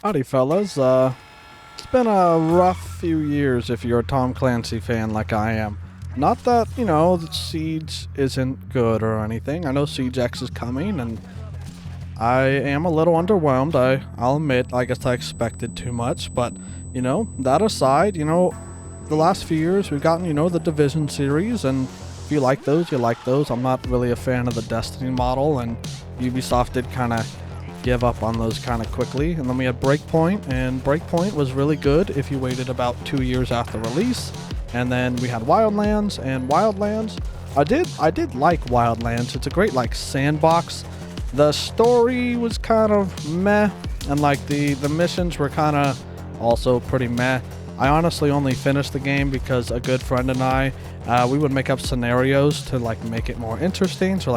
Howdy fellas, it's been a rough few years if you're a Tom Clancy fan like I am. Not that, that Siege isn't good or anything. I know Siege X is coming and I am a little underwhelmed. I'll admit, I guess I expected too much, but, that aside, the last few years we've gotten, the Division series, and if you like those, you like those. I'm not really a fan of the Destiny model, and Ubisoft did kind of give up on those kind of quickly. And then we had Breakpoint, and Breakpoint was really good if you waited about 2 years after release. And then we had Wildlands, and Wildlands, I did like Wildlands. It's a great sandbox. The story was kind of meh, and the missions were kind of also pretty meh. I honestly only finished the game because a good friend and I, we would make up scenarios to make it more interesting. So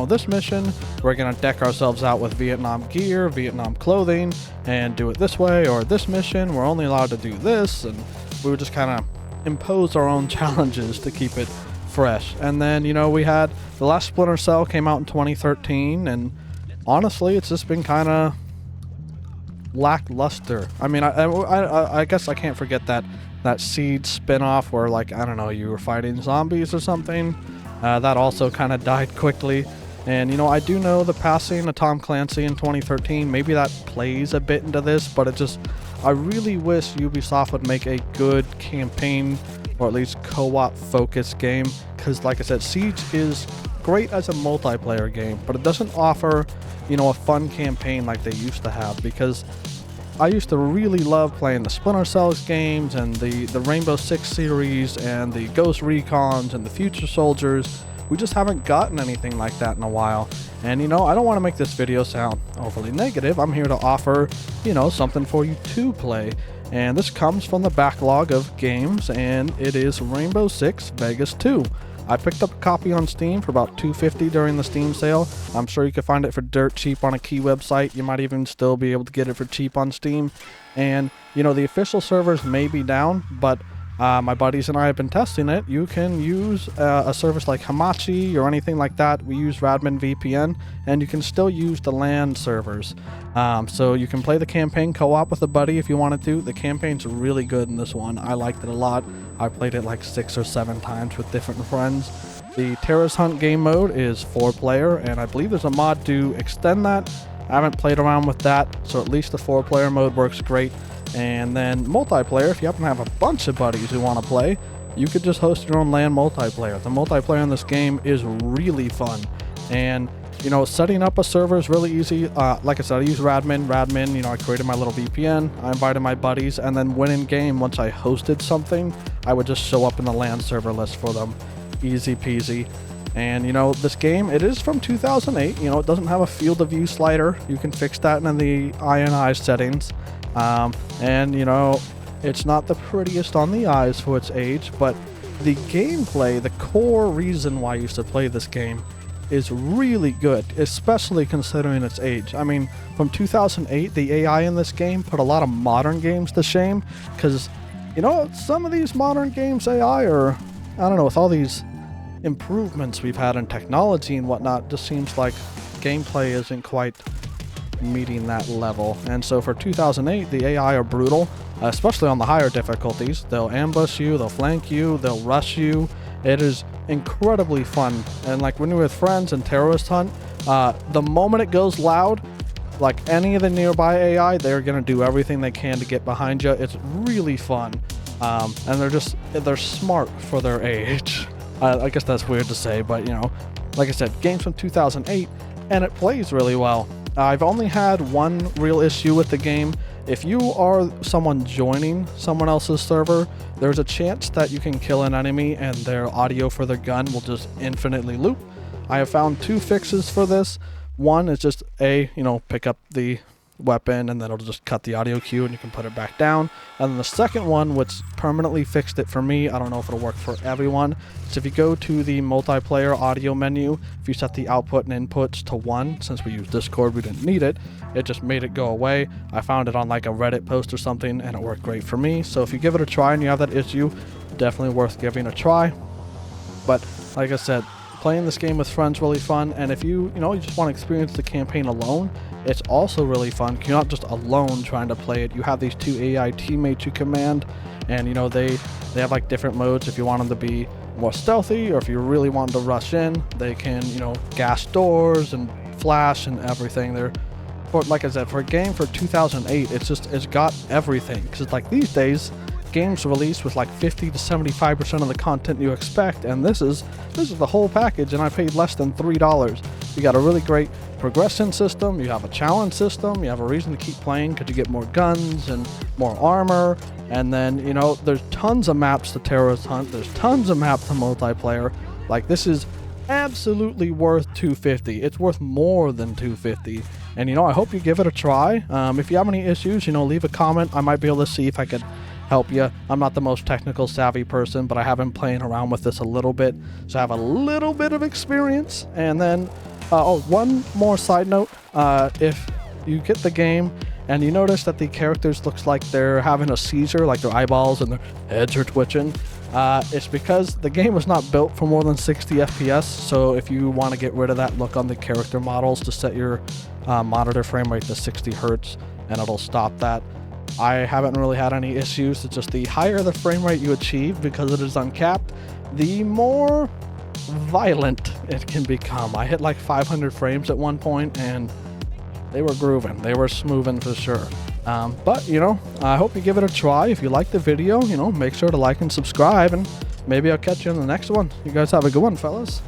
this mission, we're gonna deck ourselves out with Vietnam gear, Vietnam clothing, and do it this way. Or this mission, we're only allowed to do this, and we would just kind of impose our own challenges to keep it fresh. And then we had the last Splinter Cell came out in 2013, and honestly, it's just been kind of lackluster. I mean, I guess I can't forget that Siege spin-off where I don't know, you were fighting zombies or something. That also kind of died quickly. And I do know the passing of Tom Clancy in 2013, maybe that plays a bit into this, but I really wish Ubisoft would make a good campaign or at least co-op focused game, because like I said, Siege is great as a multiplayer game, but it doesn't offer a fun campaign like they used to have. Because I used to really love playing the Splinter Cells games and the Rainbow Six series and the Ghost Recons and the Future Soldiers. We just haven't gotten anything like that in a while. And I don't want to make this video sound overly negative. I'm here to offer something for you to play, and this comes from the backlog of games, and it is Rainbow Six Vegas 2. I picked up a copy on Steam for about $2.50 during the Steam sale. I'm sure you can find it for dirt cheap on a key website. You might even still be able to get it for cheap on Steam. And, the official servers may be down, but my buddies and I have been testing it. You can use a service like Hamachi or anything like that. We use Radmin Vpn, and you can still use the LAN servers. So you can play the campaign co-op with a buddy if you wanted to. The campaign's really good in this one. I liked it a lot. I played it 6 or 7 times with different friends. The Terrorist Hunt game mode is 4-player, and I believe there's a mod to extend that. I haven't played around with that, so at least the 4-player mode works great. And then multiplayer, if you happen to have a bunch of buddies who want to play, you could just host your own LAN multiplayer. The multiplayer in this game is really fun. And, setting up a server is really easy. Like I said, I use Radmin. I created my little VPN. I invited my buddies, and then when in game, once I hosted something, I would just show up in the LAN server list for them. Easy peasy. And, this game, it is from 2008. It doesn't have a field of view slider. You can fix that in the INI settings. And it's not the prettiest on the eyes for its age, but the gameplay, the core reason why I used to play this game, is really good, especially considering its age. I mean, from 2008, the AI in this game put a lot of modern games to shame, because some of these modern games AI are, I don't know, with all these improvements we've had in technology and whatnot, just seems like gameplay isn't quite meeting that level. And so for 2008, the AI are brutal, especially on the higher difficulties. They'll ambush you, they'll flank you, they'll rush you. It is incredibly fun. And when you're with friends and Terrorist Hunt, the moment it goes loud, any of the nearby AI, they're gonna do everything they can to get behind you. It's really fun. And they're smart for their age. I guess that's weird to say, but like I said, games from 2008, and it plays really well. I've only had one real issue with the game. If you are someone joining someone else's server, there's a chance that you can kill an enemy and their audio for their gun will just infinitely loop. I have found 2 fixes for this. One is just pick up the weapon and then it'll just cut the audio cue and you can put it back down. And then the second one, which permanently fixed it for me, I don't know if it'll work for everyone, is if you go to the multiplayer audio menu, if you set the output and inputs to 1, since we use Discord we didn't need it, it just made it go away. I found it on a Reddit post or something and it worked great for me. So if you give it a try and you have that issue, definitely worth giving a try. But like I said, playing this game with friends really fun, and if you just want to experience the campaign alone, it's also really fun. You're not just alone trying to play it. You have these 2 AI teammates you command, and they have like different modes. If you want them to be more stealthy, or if you really want to rush in, they can gas doors and flash and everything. Like I said, for a game for 2008, it's got everything. Because like these days, games release with like 50 to 75% of the content you expect, and this is the whole package, and I paid less than $3. You got a really great progression system, you have a challenge system, you have a reason to keep playing because you get more guns and more armor, and then there's tons of maps to terrorist hunt, there's tons of maps to multiplayer. Like, this is absolutely worth $250. It's worth more than $250, and I hope you give it a try. If you have any issues, leave a comment. I might be able to see if I could help you. I'm not the most technical savvy person, but I have been playing around with this a little bit, so I have a little bit of experience. And then one more side note, if you get the game and you notice that the characters looks like they're having a seizure, like their eyeballs and their heads are twitching, it's because the game was not built for more than 60 FPS. So if you want to get rid of that look on the character models, to set your monitor frame rate to 60 hertz, and it'll stop that. I haven't really had any issues. It's just the higher the frame rate you achieve, because it is uncapped, the more violent it can become. I hit like 500 frames at one point, and they were grooving. They were smoothing for sure. But I hope you give it a try. If you like the video, make sure to like and subscribe, and maybe I'll catch you in the next one. You guys have a good one, fellas.